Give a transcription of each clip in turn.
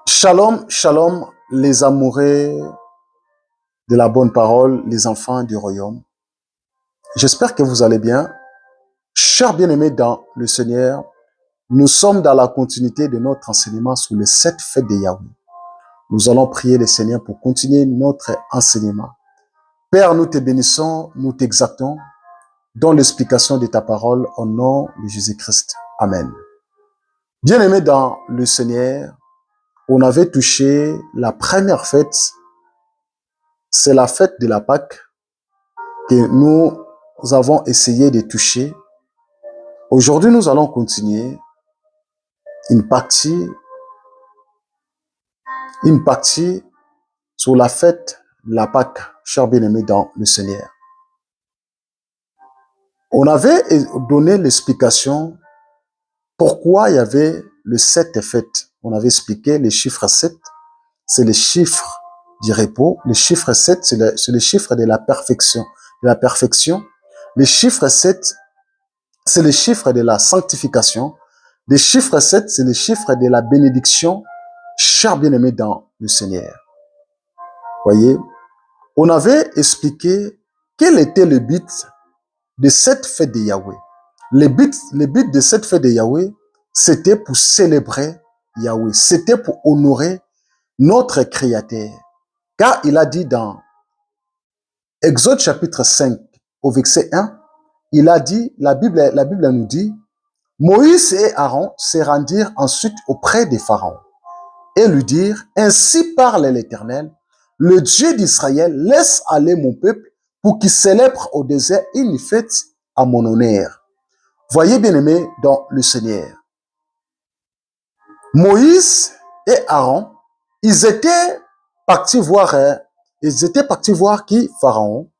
Shalom, shalom, les amoureux de la bonne parole, les enfants du royaume. J'espère que vous allez bien. Chers bien-aimés dans le Seigneur, nous sommes dans la continuité de notre enseignement sur les 7 fêtes de Yahweh. Nous allons prier le Seigneur pour continuer notre enseignement. Père, nous te bénissons, nous t'exaltons, dans l'explication de ta parole au nom de Jésus-Christ. Amen. Bien-aimés dans le Seigneur, on avait touché la première fête, c'est la fête de la Pâque que nous avons essayé de toucher. Aujourd'hui, nous allons continuer une partie sur la fête de la Pâque, chers bien-aimés dans le Seigneur. On avait donné l'explication pourquoi il y avait le 7 fêtes. On avait expliqué le chiffre 7, c'est le chiffre du repos. Le chiffre 7, c'est le chiffre de la perfection. Le chiffre 7, c'est le chiffre de la sanctification. Le chiffre 7, c'est le chiffre de la bénédiction, chers bien-aimés dans le Seigneur. Voyez, on avait expliqué quel était le but de cette fête de Yahweh. Le but de cette fête de Yahweh, c'était pour célébrer Yahweh. C'était pour honorer notre Créateur. Car il a dit dans Exode chapitre 5, au verset 1, il a dit, la Bible nous dit, Moïse et Aaron se rendirent ensuite auprès des pharaons et lui dirent, ainsi parle l'Éternel, le Dieu d'Israël, laisse aller mon peuple pour qu'il célèbre au désert une fête à mon honneur. Voyez bien aimé dans le Seigneur. Moïse et Aaron, ils étaient partis voir qui? Pharaon.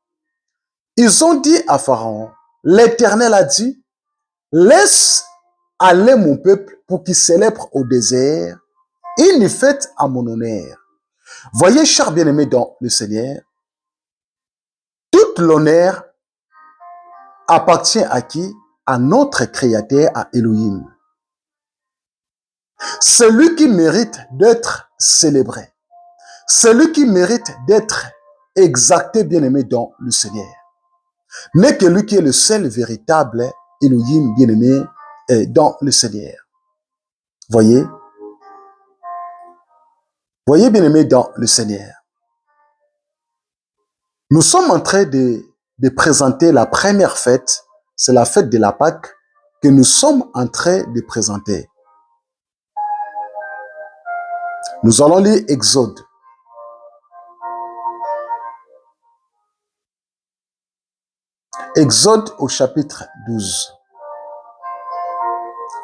Ils ont dit à Pharaon, l'Éternel a dit, laisse aller mon peuple pour qu'il célèbre au désert une fête à mon honneur. Voyez, chers bien-aimés dans le Seigneur, tout l'honneur appartient à qui? À notre Créateur, à Elohim. Celui qui mérite d'être célébré, celui qui mérite d'être exalté, bien-aimé dans le Seigneur, n'est que lui qui est le seul véritable Elohim, bien-aimé dans le Seigneur. Voyez? Voyez, bien-aimé dans le Seigneur. Nous sommes en train de présenter la première fête, c'est la fête de la Pâque que nous sommes en train de présenter. Nous allons lire Exode. Exode au chapitre 12.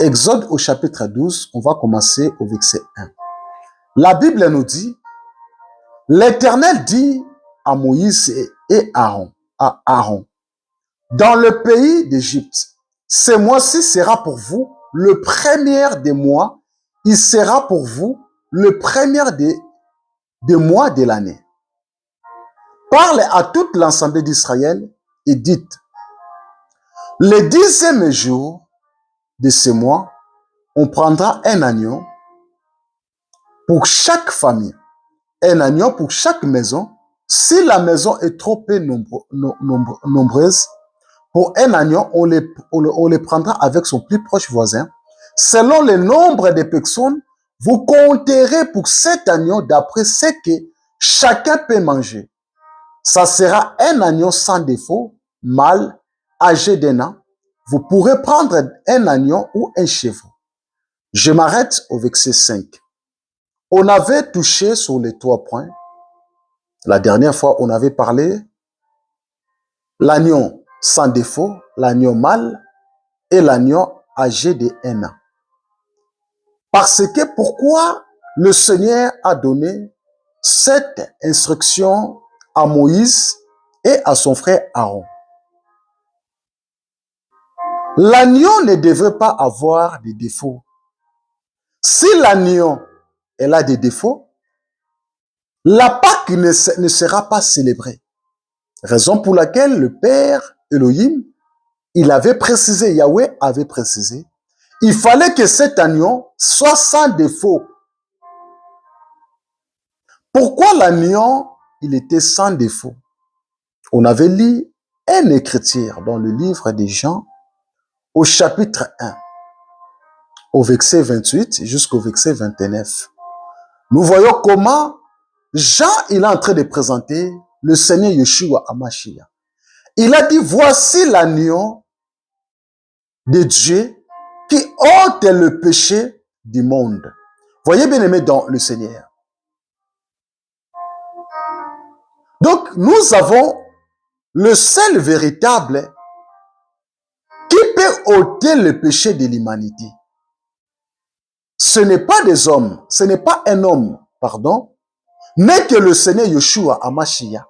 Exode au chapitre 12, on va commencer au verset 1. La Bible nous dit, l'Éternel dit à Moïse et à Aaron, dans le pays d'Égypte, ce mois-ci sera pour vous le premier des mois, il sera pour vous le premier des mois de l'année. Parlez à toute l'assemblée d'Israël et dites, le 10e jour de ce mois, on prendra un agneau pour chaque famille, un agneau pour chaque maison. Si la maison est trop peu nombreuse, pour un agneau, on les prendra avec son plus proche voisin. Selon le nombre de personnes, vous compterez pour cet agneau d'après ce que chacun peut manger. Ça sera un agneau sans défaut, mâle, âgé d'un an. Vous pourrez prendre un agneau ou un chèvre. Je m'arrête au verset 5. On avait touché sur les 3 points. La dernière fois, on avait parlé l'agneau sans défaut, l'agneau mâle et l'agneau âgé de 1 an. Parce que pourquoi le Seigneur a donné cette instruction à Moïse et à son frère Aaron? L'agneau ne devait pas avoir de défauts. Si l'agneau a des défauts, la Pâque ne sera pas célébrée. Raison pour laquelle le Père Elohim, il avait précisé, Yahweh avait précisé, il fallait que cet agneau soit sans défaut. Pourquoi l'agneau, il était sans défaut? On avait lu une écriture dans le livre des Jean, au chapitre 1, au verset 28 jusqu'au verset 29. Nous voyons comment Jean, il est en train de présenter le Seigneur Yeshua HaMashiach. Il a dit, voici l'agneau de Dieu qui ôte le péché du monde. Voyez bien aimé dans le Seigneur. Donc, nous avons le seul véritable qui peut ôter le péché de l'humanité. Ce n'est pas des hommes, ce n'est pas un homme, pardon, mais que le Seigneur Yeshua HaMashiach,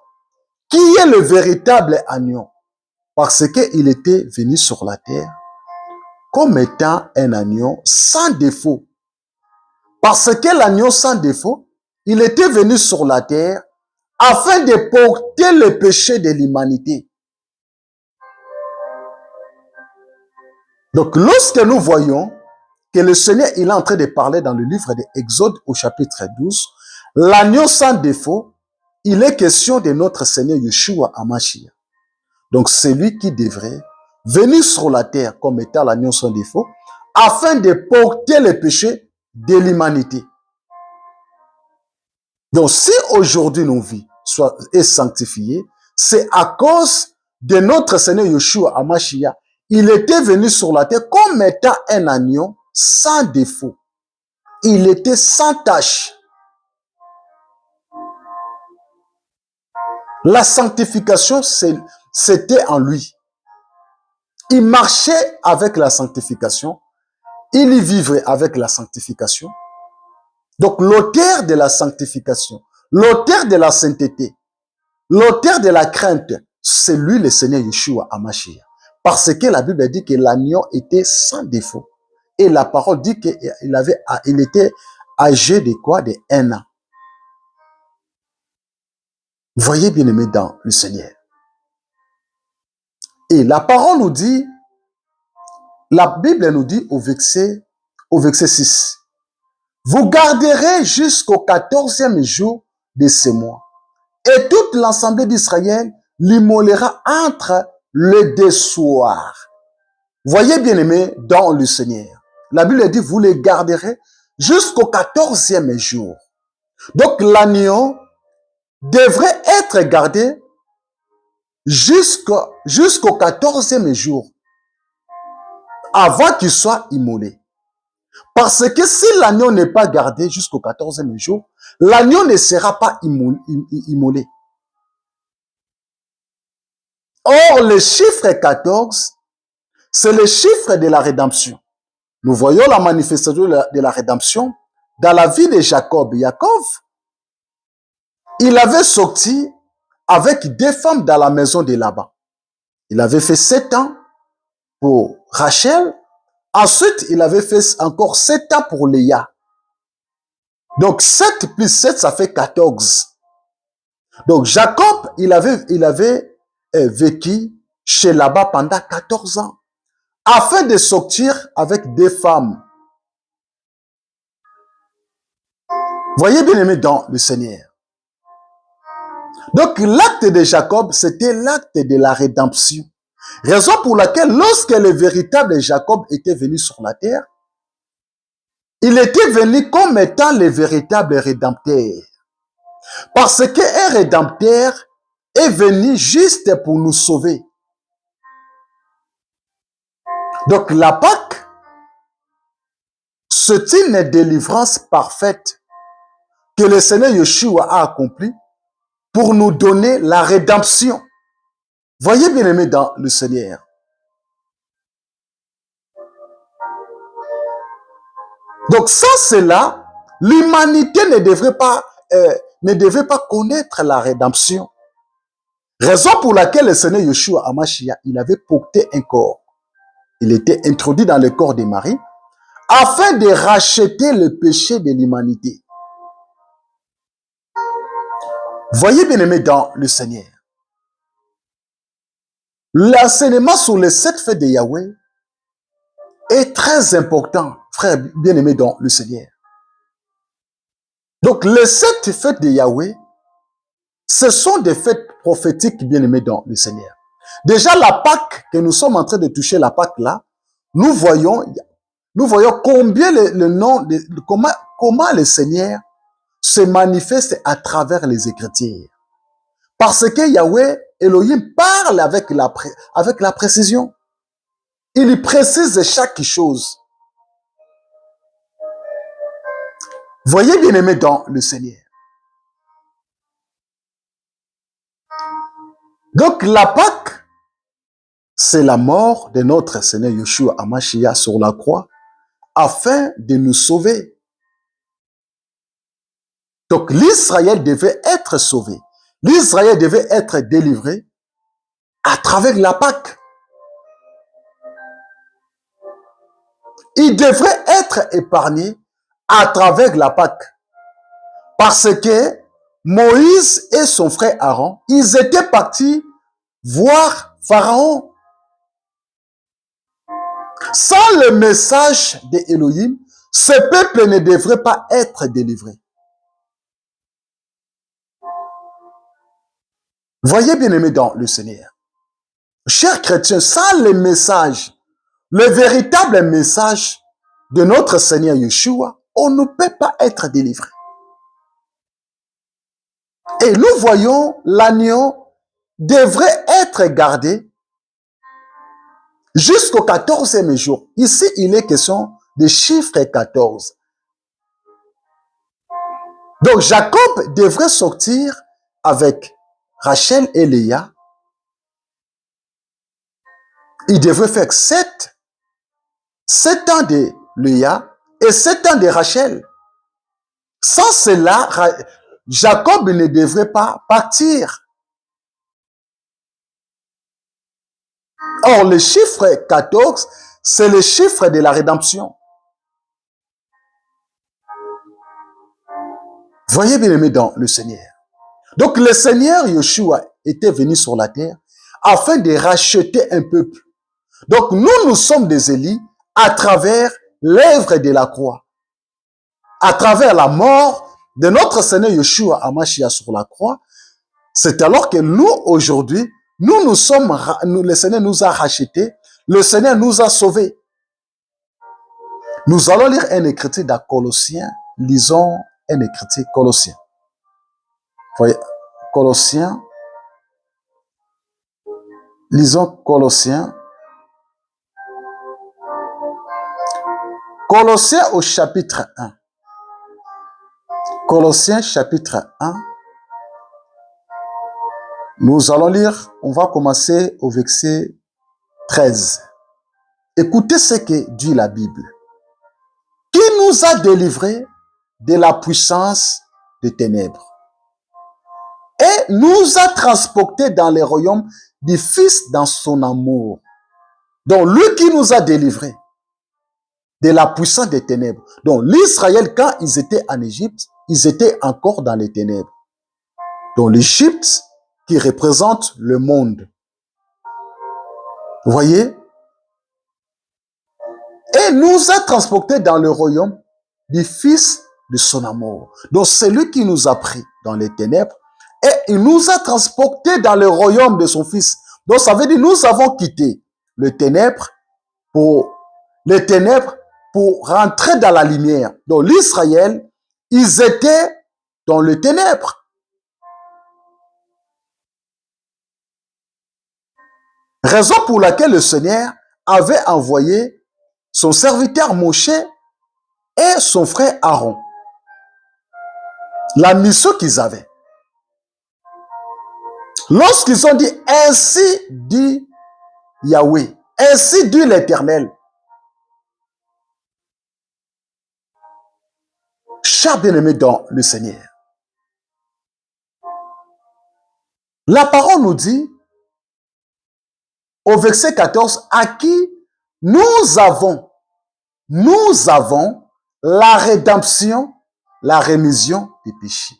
qui est le véritable agneau, parce qu'il était venu sur la terre comme étant un agneau sans défaut. Parce que l'agneau sans défaut, il était venu sur la terre afin de porter le péché de l'humanité. Donc, lorsque nous voyons que le Seigneur, il est en train de parler dans le livre de Exode au chapitre 12, l'agneau sans défaut, il est question de notre Seigneur Yeshua HaMashiach. Donc, c'est lui qui devrait venir sur la terre comme étant l'agneau sans défaut, afin de porter le péché de l'humanité. Donc, si aujourd'hui nos vies soient sanctifiées, c'est à cause de notre Seigneur Yeshua HaMashiach. Il était venu sur la terre comme étant un agneau sans défaut. Il était sans tache. La sanctification, c'était en lui. Il marchait avec la sanctification. Il y vivrait avec la sanctification. Donc, l'auteur de la sanctification, l'auteur de la sainteté, l'auteur de la crainte, c'est lui le Seigneur Yeshua HaMashiach. Parce que la Bible dit que l'agneau était sans défaut. Et la parole dit qu'il était âgé de quoi? De 1 an. Voyez bien aimé dans le Seigneur. Et la parole nous dit, la Bible nous dit au verset 6, vous garderez jusqu'au 14e jour de ce mois. Et toute l'assemblée d'Israël l'immolera entre les 2 soirs. Voyez bien aimé dans le Seigneur. La Bible dit, vous les garderez jusqu'au 14e jour. Donc l'agneau devrait être gardé jusqu'au 14e jour avant qu'il soit immolé. Parce que si l'agneau n'est pas gardé jusqu'au 14e jour, l'agneau ne sera pas immolé. Or, le chiffre 14, c'est le chiffre de la rédemption. Nous voyons la manifestation de la rédemption dans la vie de Jacob. Jacob, il avait sorti avec 2 femmes dans la maison de Laban. Il avait fait 7 ans pour Rachel. Ensuite, il avait fait encore 7 ans pour Léa. Donc, 7 plus 7, ça fait 14. Donc, Jacob, il avait vécu chez Laban pendant 14 ans. Afin de sortir avec 2 femmes. Voyez bien aimé dans le Seigneur. Donc l'acte de Jacob, c'était l'acte de la rédemption. Raison pour laquelle lorsque le véritable Jacob était venu sur la terre, il était venu comme étant le véritable rédempteur. Parce qu'un rédempteur est venu juste pour nous sauver. Donc la Pâque, c'est une délivrance parfaite que le Seigneur Yeshua a accomplie pour nous donner la rédemption. Voyez bien aimé dans le Seigneur. Donc sans cela, l'humanité ne devrait pas connaître la rédemption. Raison pour laquelle le Seigneur Yeshua HaMashiach, il avait porté un corps. Il était introduit dans le corps de Marie afin de racheter le péché de l'humanité. Voyez bien aimé dans le Seigneur. L'enseignement sur les 7 faits de Yahweh est très important, frère bien aimé dans le Seigneur. Donc, les 7 fêtes de Yahweh, ce sont des fêtes prophétiques bien-aimées dans le Seigneur. Déjà, la Pâque que nous sommes en train de toucher, la Pâque là, nous voyons combien le nom, comment le Seigneur se manifeste à travers les Écritures. Parce que Yahweh, Elohim, parle avec la précision. Il précise chaque chose. Voyez bien aimé dans le Seigneur. Donc la Pâque, c'est la mort de notre Seigneur Yeshua Hamashiach sur la croix afin de nous sauver. Donc l'Israël devait être sauvé. L'Israël devait être délivré à travers la Pâque. Il devrait être épargné à travers la Pâque. Parce que Moïse et son frère Aaron, ils étaient partis voir Pharaon. Sans le message d'Élohim, ce peuple ne devrait pas être délivré. Voyez bien aimé dans le Seigneur. Chers chrétiens, sans le message, le véritable message de notre Seigneur Yeshua, on ne peut pas être délivré. Et nous voyons l'agneau devrait être gardé jusqu'au 14e jour. Ici, il est question de chiffre 14. Donc, Jacob devrait sortir avec Rachel et Léa. Il devrait faire 7 ans de Léa et 7 ans de Rachel. Sans cela, Jacob ne devrait pas partir. Or, le chiffre 14, c'est le chiffre de la rédemption. Voyez bien aimé dans le Seigneur. Donc, le Seigneur Yeshua était venu sur la terre afin de racheter un peuple. Donc, nous sommes des Élis à travers l'œuvre de la croix. À travers la mort de notre Seigneur Yeshua Hamashiach sur la croix, c'est alors que nous, aujourd'hui, le Seigneur nous a rachetés, le Seigneur nous a sauvés. Nous allons lire un écriture dans Colossiens. Lisons un écriture Colossiens. Voyez, Colossiens. Lisons Colossiens. Colossiens au chapitre 1. Colossiens chapitre 1. Nous allons lire, on va commencer au verset 13. Écoutez ce que dit la Bible. Qui nous a délivrés de la puissance des ténèbres et nous a transportés dans les royaumes du Fils dans son amour. Donc, lui qui nous a délivrés de la puissance des ténèbres. Donc, l'Israël, quand ils étaient en Égypte, ils étaient encore dans les ténèbres. Donc, l'Égypte qui représente le monde. Vous voyez? Et nous a transportés dans le royaume du Fils de son amour. Donc, c'est lui qui nous a pris dans les ténèbres et il nous a transportés dans le royaume de son Fils. Donc, ça veut dire nous avons quitté les ténèbres pour rentrer dans la lumière. Donc, l'Israël, ils étaient dans les ténèbres. Raison pour laquelle le Seigneur avait envoyé son serviteur Moshe et son frère Aaron. La mission qu'ils avaient. Lorsqu'ils ont dit, ainsi dit Yahweh, ainsi dit l'Éternel. Cher bien-aimé dans le Seigneur. La parole nous dit, au verset 14, à qui nous avons la rédemption, la rémission des péchés.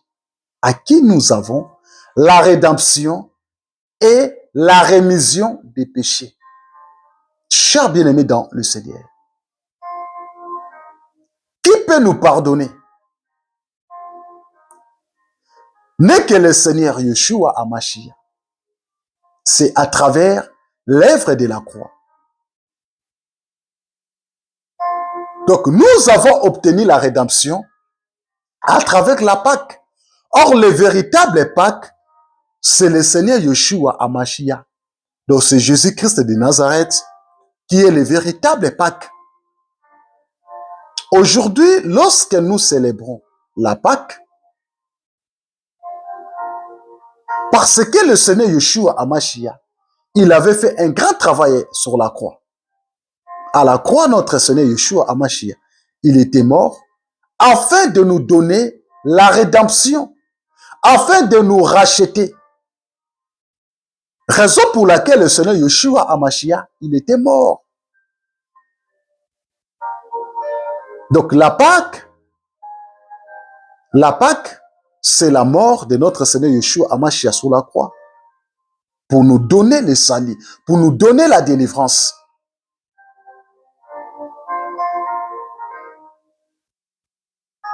À qui nous avons la rédemption et la rémission des péchés. Cher bien-aimé dans le Seigneur. Qui peut nous pardonner? n'est que le Seigneur Yeshua HaMashiach. C'est à travers l'œuvre de la croix. Donc, nous avons obtenu la rédemption à travers la Pâque. Or, le véritable Pâque, c'est le Seigneur Yeshua HaMashiach. Donc, c'est Jésus-Christ de Nazareth qui est le véritable Pâque. Aujourd'hui, lorsque nous célébrons la Pâque, parce que le Seigneur Yeshua HaMashiach, il avait fait un grand travail sur la croix. À la croix, notre Seigneur Yeshua HaMashiach, il était mort afin de nous donner la rédemption, afin de nous racheter. Raison pour laquelle le Seigneur Yeshua HaMashiach, il était mort. Donc la Pâque, c'est la mort de notre Seigneur Yeshua HaMashiach sur la croix pour nous donner le salut, pour nous donner la délivrance.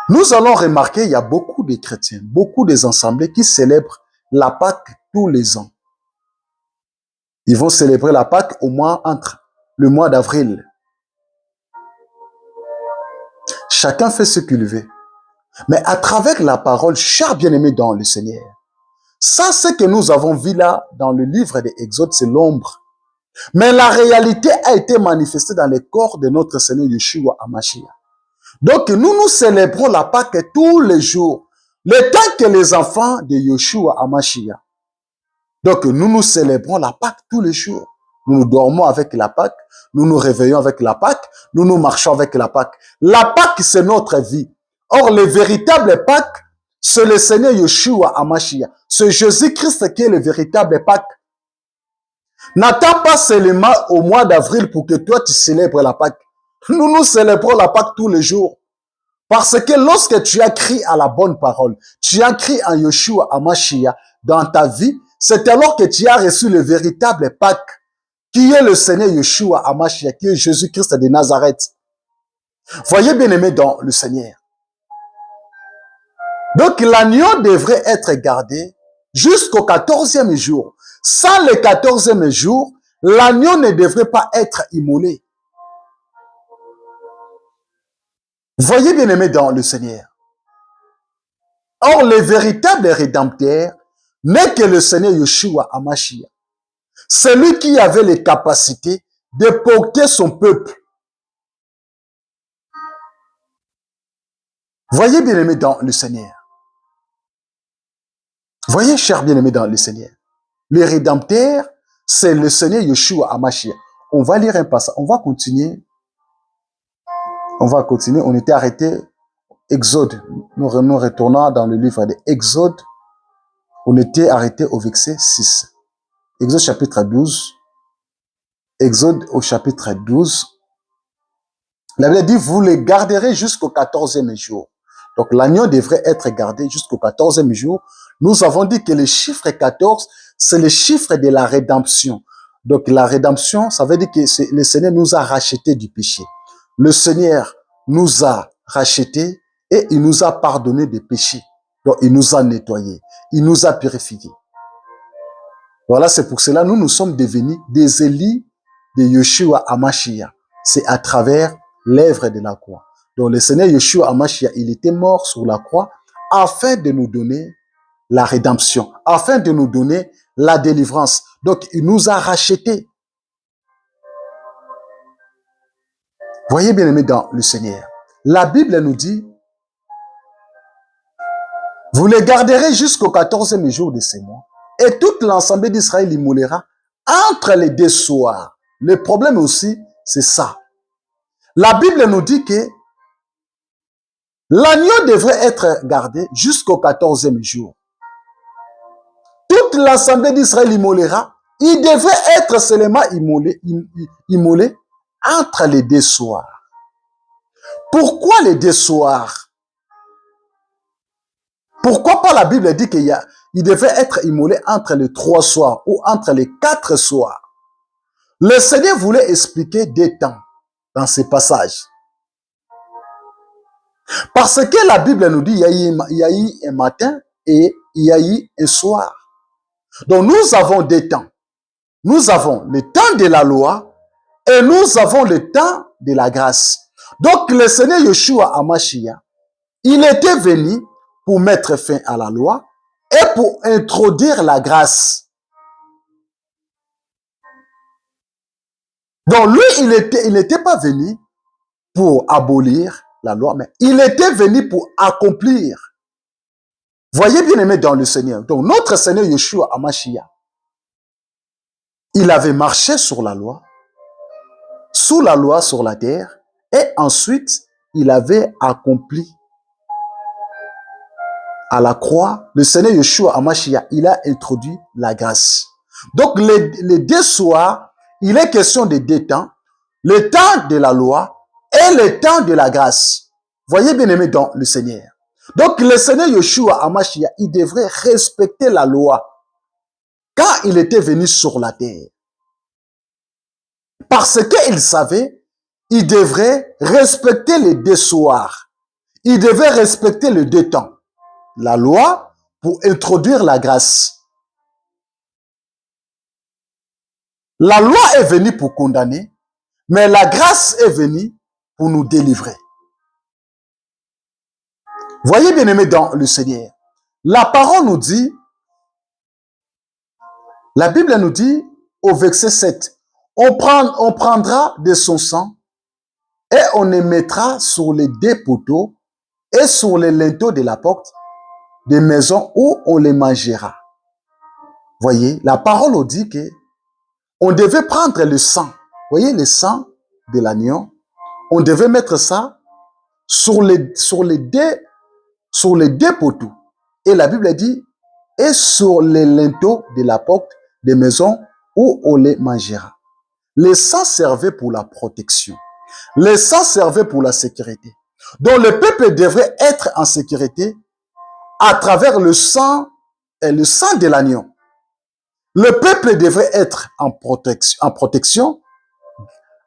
Nous allons remarquer, il y a beaucoup de chrétiens, beaucoup des assemblées qui célèbrent la Pâque tous les ans. Ils vont célébrer la Pâque au mois entre le mois d'avril. Chacun fait ce qu'il veut. Mais à travers la parole, chers bien-aimés dans le Seigneur, ça, ce que nous avons vu là dans le livre des Exodes, c'est l'ombre. Mais la réalité a été manifestée dans le corps de notre Seigneur Yeshua HaMashiach. Donc, nous célébrons la Pâque tous les jours, le temps que les enfants de Yeshua HaMashiach. Donc, nous célébrons la Pâque tous les jours. Nous dormons avec la Pâque, nous nous réveillons avec la Pâque, nous marchons avec la Pâque. La Pâque, c'est notre vie. Or, le véritable Pâque, c'est le Seigneur Yeshua HaMashiach. C'est Jésus-Christ qui est le véritable Pâque. N'attends pas seulement au mois d'avril pour que toi, tu célèbres la Pâque. Nous célébrons la Pâque tous les jours. Parce que lorsque tu as crié à la bonne parole, tu as crié en Yeshua HaMashiach dans ta vie, c'est alors que tu as reçu le véritable Pâque, qui est le Seigneur Yeshua HaMashiach, qui est Jésus-Christ de Nazareth. Voyez bien aimé dans le Seigneur. Donc l'agneau devrait être gardé jusqu'au 14e jour. Sans le 14e jour, l'agneau ne devrait pas être immolé. Voyez bien aimé dans le Seigneur. Or, le véritable rédempteur n'est que le Seigneur Yeshua HaMashiach. C'est lui qui avait les capacités de porter son peuple. Voyez bien aimé dans le Seigneur. Voyez, cher bien aimé dans le Seigneur. Le rédempteur, c'est le Seigneur Yeshua HaMashiach. On va lire un passage. On va continuer. On était arrêté. Exode. Nous retournons dans le livre de Exode. On était arrêté au verset 6. Exode chapitre 12. Exode au chapitre 12. La Bible dit, vous les garderez jusqu'au 14e jour. Donc l'agneau devrait être gardé jusqu'au 14e jour. Nous avons dit que le chiffre 14, c'est le chiffre de la rédemption. Donc la rédemption, ça veut dire que le Seigneur nous a rachetés du péché. Le Seigneur nous a rachetés et il nous a pardonné des péchés. Donc il nous a nettoyés, il nous a purifiés. Voilà, c'est pour cela que nous sommes devenus des élus de Yeshua HaMashiach. C'est à travers l'œuvre de la croix. Donc le Seigneur Yeshua HaMashiach, il était mort sur la croix afin de nous donner la rédemption, afin de nous donner la délivrance. Donc il nous a rachetés. Voyez bien aimé dans le Seigneur. La Bible nous dit, vous les garderez jusqu'au 14e jour de ces mois, et toute l'ensemble d'Israël y moulera entre les deux soirs. Le problème aussi, c'est ça. La Bible nous dit que l'agneau devrait être gardé jusqu'au 14e jour. Toute l'assemblée d'Israël immolera. Il devrait être seulement immolé entre les deux soirs. Pourquoi les deux soirs? Pourquoi pas la Bible dit qu'il devrait être immolé entre les 3 soirs ou entre les 4 soirs? Le Seigneur voulait expliquer des temps dans ces passages. Parce que la Bible nous dit il y a eu un matin et il y a eu un soir. Donc nous avons des temps. Nous avons le temps de la loi et nous avons le temps de la grâce. Donc le Seigneur Yeshua HaMashiach, il était venu pour mettre fin à la loi et pour introduire la grâce. Donc lui, il n'était pas venu pour abolir la loi, mais il était venu pour accomplir. Voyez bien aimé dans le Seigneur. Donc notre Seigneur Yeshua HaMashiach, il avait marché sur la loi, sous la loi sur la terre, et ensuite il avait accompli à la croix. Le Seigneur Yeshua HaMashiach, il a introduit la grâce. Donc les deux soirs, il est question de deux temps, le temps de la loi et le temps de la grâce. Voyez bien aimé dans le Seigneur. Donc le Seigneur Yeshua HaMashiach, il devrait respecter la loi quand il était venu sur la terre. Parce qu'il savait, il devrait respecter les deux soirs. Il devait respecter les deux temps. La loi pour introduire la grâce. La loi est venue pour condamner, mais la grâce est venue pour nous délivrer. Voyez bien aimé dans le Seigneur. La parole nous dit, la Bible nous dit au verset 7, on prendra de son sang et on les mettra sur les deux poteaux et sur les linteaux de la porte des maisons où on les mangera. Voyez, la parole nous dit que on devait prendre le sang. Voyez, le sang de l'agneau. On devait mettre ça sur les deux poteaux. Et la Bible dit, et sur les linteaux de la porte des maisons où on les mangera. Le sang servait pour la protection. Le sang servait pour la sécurité. Donc le peuple devrait être en sécurité à travers le sang de l'agneau. Le peuple devrait être en protection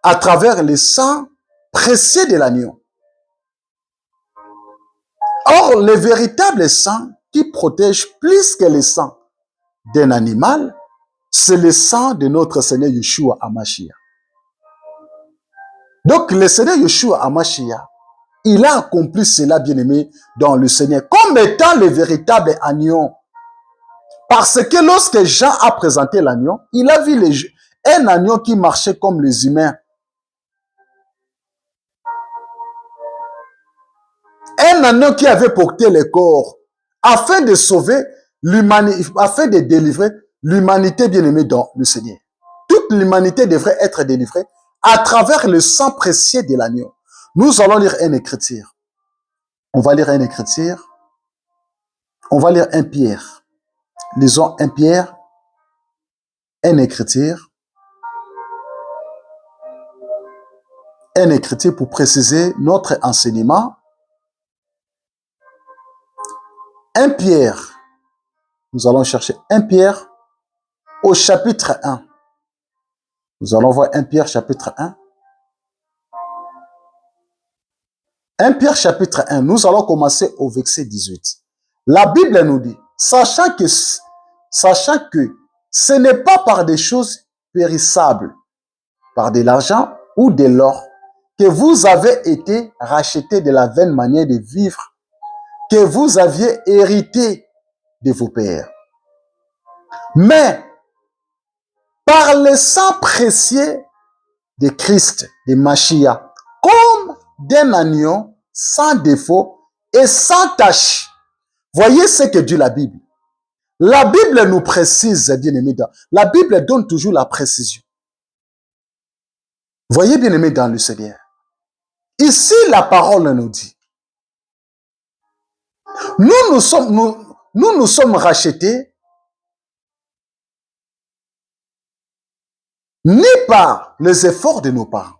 à travers le sang précieux de l'agneau. Or, le véritable sang qui protège plus que le sang d'un animal, c'est le sang de notre Seigneur Yeshua HaMashiach. Donc, le Seigneur Yeshua HaMashiach, il a accompli cela, bien-aimé, dans le Seigneur, comme étant le véritable agneau. Parce que lorsque Jean a présenté l'agneau, il a vu un agneau qui marchait comme les humains. Un agneau qui avait porté le corps afin de sauver l'humanité, afin de délivrer l'humanité bien-aimée dans le Seigneur. Toute l'humanité devrait être délivrée à travers le sang précieux de l'agneau. Nous allons lire une écriture. On va lire une écriture. On va lire 1 Pierre. Lisons 1 Pierre, une écriture. Une écriture pour préciser notre enseignement. 1 Pierre. Nous allons chercher 1 Pierre au chapitre 1. Nous allons voir 1 Pierre chapitre 1. 1 Pierre chapitre 1, nous allons commencer au verset 18. La Bible nous dit, sachant que ce n'est pas par des choses périssables, par de l'argent ou de l'or, que vous avez été rachetés de la vaine manière de vivre que vous aviez hérité de vos pères. Mais par le sang précieux de Christ, de Mashiach, comme d'un agneau sans défaut et sans tache. Voyez ce que dit la Bible. La Bible nous précise, bien aimé, la Bible donne toujours la précision. Voyez, bien aimé, dans le Seigneur. Ici, la parole nous dit, nous sommes rachetés ni par les efforts de nos parents,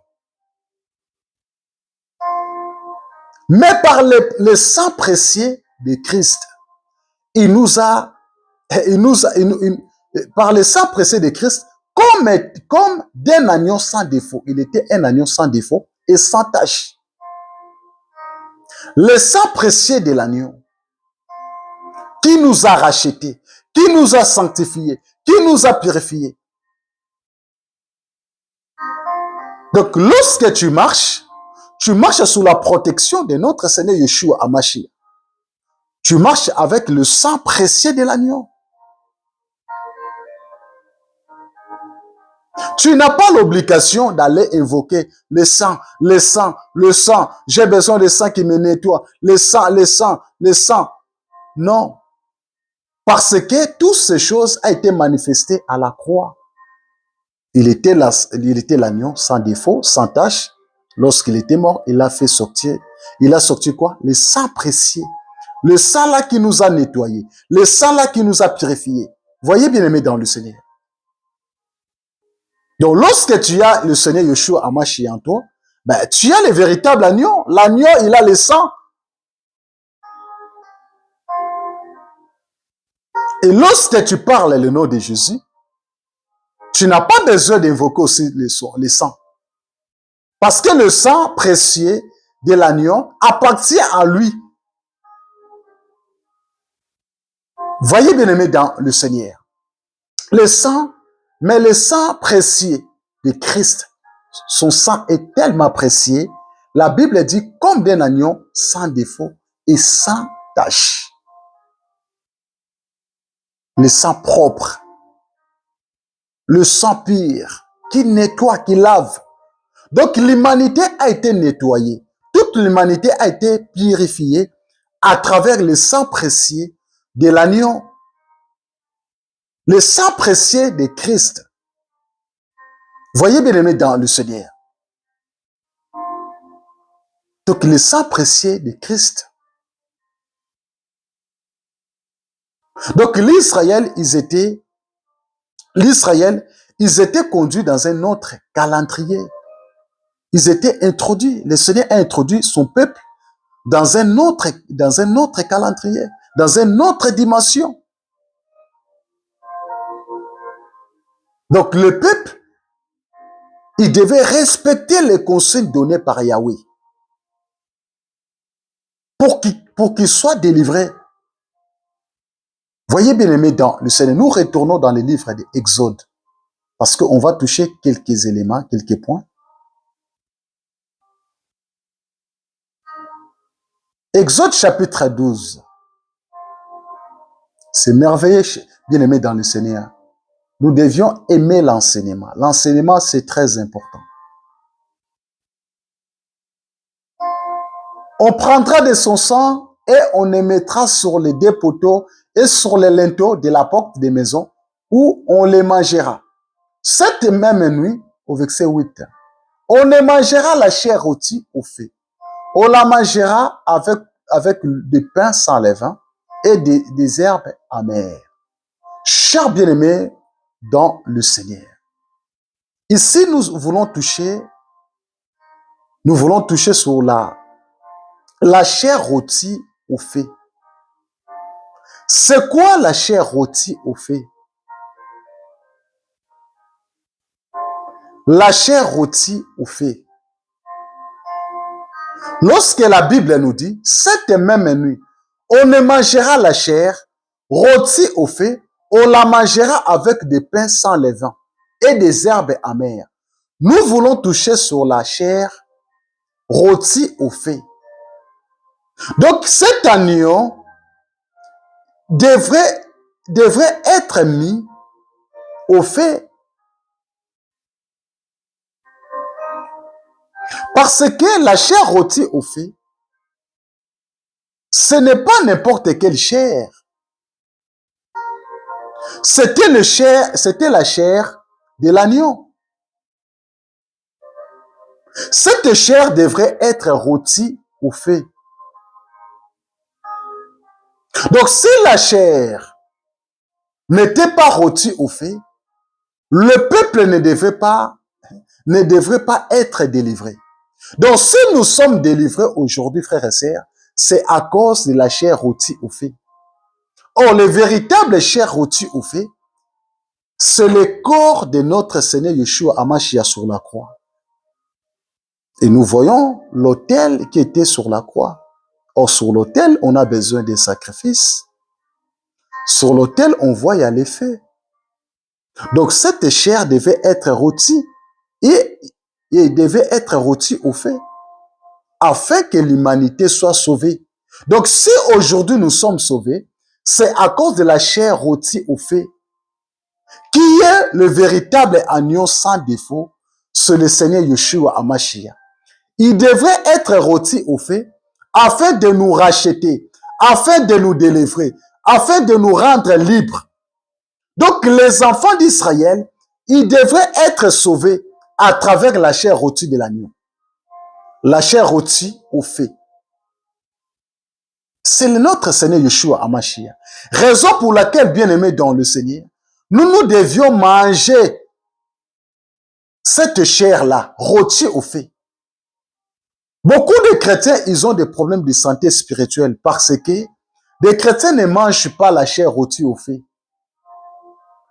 mais par le sang précieux de Christ. Par le sang précieux de Christ, comme d'un agneau sans défaut. Il était un agneau sans défaut et sans tache. Le sang précieux de l'agneau qui nous a rachetés, qui nous a sanctifiés, qui nous a purifiés. Donc, lorsque tu marches sous la protection de notre Seigneur Yeshua HaMashiach. Tu marches avec le sang précieux de l'agneau. Tu n'as pas l'obligation d'aller invoquer le sang, le sang, le sang. J'ai besoin de sang qui me nettoie. Le sang, le sang, le sang. Non. Parce que toutes ces choses ont été manifestées à la croix. Il était l'agneau sans défaut, sans tache. Lorsqu'il était mort, il a fait sortir. Il a sorti quoi? Le sang précieux. Le sang là qui nous a nettoyés. Le sang là qui nous a purifiés. Voyez bien aimé dans le Seigneur. Donc lorsque tu as le Seigneur Yeshua HaMashiach en toi, ben, tu as le véritable agneau. L'agneau, il a le sang. Et lorsque tu parles le nom de Jésus, tu n'as pas besoin d'invoquer aussi le sang. Parce que le sang précieux de l'agneau appartient à lui. Voyez bien aimé dans le Seigneur. Le sang, mais le sang précieux de Christ, son sang est tellement précieux. La Bible dit comme d'un agneau sans défaut et sans tache. Le sang propre, le sang pur, qui nettoie, qui lave. Donc l'humanité a été nettoyée. Toute l'humanité a été purifiée à travers le sang précieux de l'agneau. Le sang précieux de Christ. Voyez bien aimé dans le Seigneur. Donc le sang précieux de Christ. Donc l'Israël, ils étaient conduits dans un autre calendrier. Ils étaient introduits. Le Seigneur a introduit son peuple dans un autre calendrier, dans une autre dimension. Donc le peuple, il devait respecter les consignes données par Yahweh pour qu'il soit délivré. Voyez bien aimé dans le Seigneur, nous retournons dans le livre de Exode parce qu'on va toucher quelques éléments, quelques points. Exode chapitre 12. C'est merveilleux, bien aimé dans le Seigneur. Nous devions aimer l'enseignement. L'enseignement, c'est très important. On prendra de son sang et on émettra sur les deux poteaux et sur les linteaux de la porte des maisons où on les mangera. Cette même nuit, au verset 8, on ne mangera la chair rôtie au feu. On la mangera avec des pains sans levain et des herbes amères. Chers bien-aimés dans le Seigneur. Ici, nous voulons toucher sur la chair rôtie au feu. C'est quoi la chair rôtie au feu? La chair rôtie au feu. Lorsque la Bible nous dit, cette même nuit, on ne mangera la chair rôtie au feu, on la mangera avec des pains sans levain et des herbes amères. Nous voulons toucher sur la chair rôtie au feu. Donc cet agneau devrait être mis au feu. Parce que la chair rôtie au feu, ce n'est pas n'importe quelle chair. C'était la chair de l'agneau. Cette chair devrait être rôtie au feu. Donc si la chair n'était pas rôtie au feu, le peuple ne devrait pas être délivré. Donc si nous sommes délivrés aujourd'hui, frères et sœurs, c'est à cause de la chair rôtie au feu. Or, le véritable chair rôtie au feu, c'est le corps de notre Seigneur Yeshua HaMashiach sur la croix. Et nous voyons l'autel qui était sur la croix. Or, sur l'autel, on a besoin des sacrifices. Sur l'autel, on voit, il y a les feux. Donc, cette chair devait être rôtie et devait être rôtie au feu afin que l'humanité soit sauvée. Donc, si aujourd'hui nous sommes sauvés, c'est à cause de la chair rôtie au feu, qui est le véritable agneau sans défaut, c'est le Seigneur Yeshua HaMashiach. Il devrait être rôti au feu afin de nous racheter, afin de nous délivrer, afin de nous rendre libres. Donc, les enfants d'Israël, ils devraient être sauvés à travers la chair rôtie de l'agneau. La chair rôtie au feu. C'est notre Seigneur Yeshua HaMashiach. Raison pour laquelle, bien-aimés dans le Seigneur, nous devions manger cette chair-là, rôtie au feu. Beaucoup de chrétiens, ils ont des problèmes de santé spirituelle parce que des chrétiens ne mangent pas la chair rôtie au feu.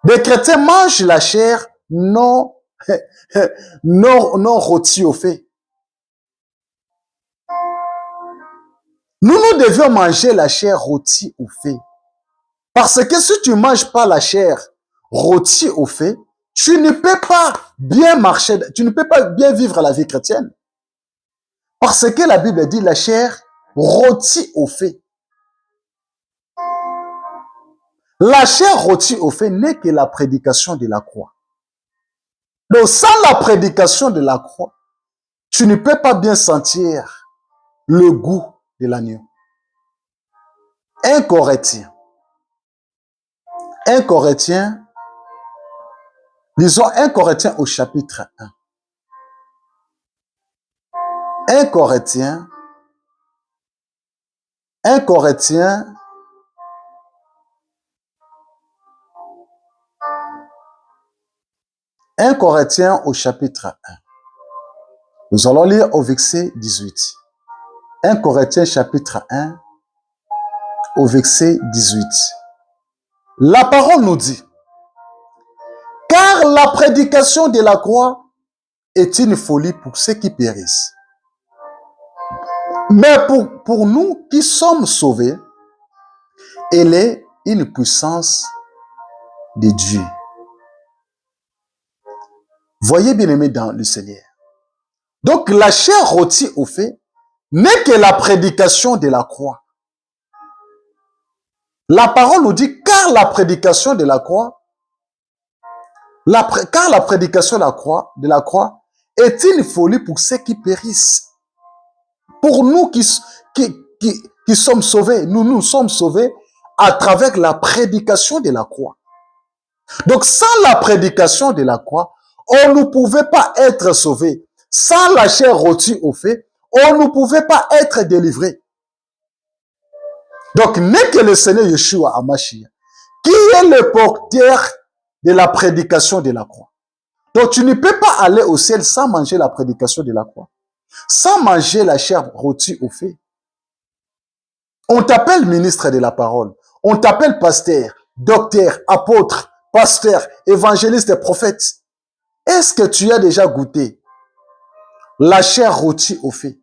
Des chrétiens mangent la chair non rôtie au feu. Nous devions manger la chair rôtie au feu. Parce que si tu ne manges pas la chair rôtie au feu, tu ne peux pas bien marcher, tu ne peux pas bien vivre la vie chrétienne. Parce que la Bible dit la chair rôtie au feu. La chair rôtie au feu n'est que la prédication de la croix. Donc, sans la prédication de la croix, tu ne peux pas bien sentir le goût de l'agneau. 1 Corinthiens. 1 Corinthiens. Lisons 1 Corinthiens au chapitre 1. 1 Corinthiens. 1 Corinthiens. Un Corinthiens au chapitre 1. Nous allons lire au verset 18. 1 Corinthiens chapitre 1 au verset 18. La parole nous dit, car la prédication de la croix est une folie pour ceux qui périssent. Mais pour nous qui sommes sauvés, elle est une puissance de Dieu. Voyez bien aimé dans le Seigneur. Donc la chair rôtie au feu n'est que la prédication de la croix. La parole nous dit, car la prédication de la croix, car la prédication de la croix est une folie pour ceux qui périssent. Pour nous qui sommes sauvés, nous sommes sauvés à travers la prédication de la croix. Donc, sans la prédication de la croix, on ne pouvait pas être sauvés. Sans la chair rôtie au feu, on ne pouvait pas être délivrés. Donc, n'est que le Seigneur Yeshua HaMashiach qui est le porteur de la prédication de la croix. Donc, tu ne peux pas aller au ciel sans manger la prédication de la croix, sans manger la chair rôtie au feu. On t'appelle ministre de la parole, on t'appelle pasteur, docteur, apôtre, pasteur, évangéliste et prophète. Est-ce que tu as déjà goûté la chair rôtie au feu?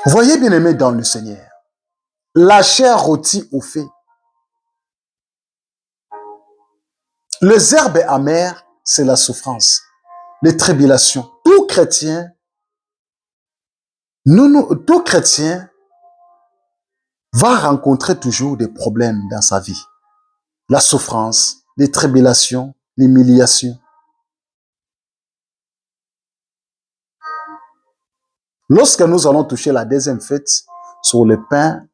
Voyez bien aimé dans le Seigneur, la chair rôtie au feu. Les herbes amères, c'est la souffrance, les tribulations. Tout chrétien va rencontrer toujours des problèmes dans sa vie. La souffrance, les tribulations, l'humiliation. Lorsque nous allons toucher la deuxième fête sur le pain,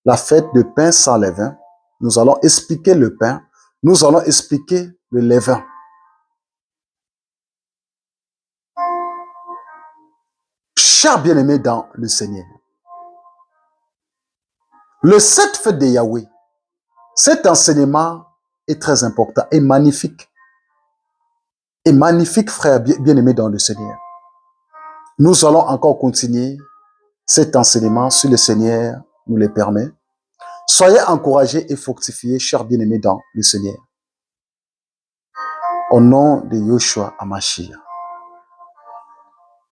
la fête de pain sans levain, nous allons expliquer le pain, nous allons expliquer le levain. Chers bien-aimés dans le Seigneur, le 7 fêtes de Yahweh, cet enseignement est très important et magnifique. Et magnifique, frère bien-aimé dans le Seigneur. Nous allons encore continuer cet enseignement si le Seigneur nous le permet. Soyez encouragés et fortifiés, chers bien-aimés dans le Seigneur. Au nom de Yeshua HaMashiach.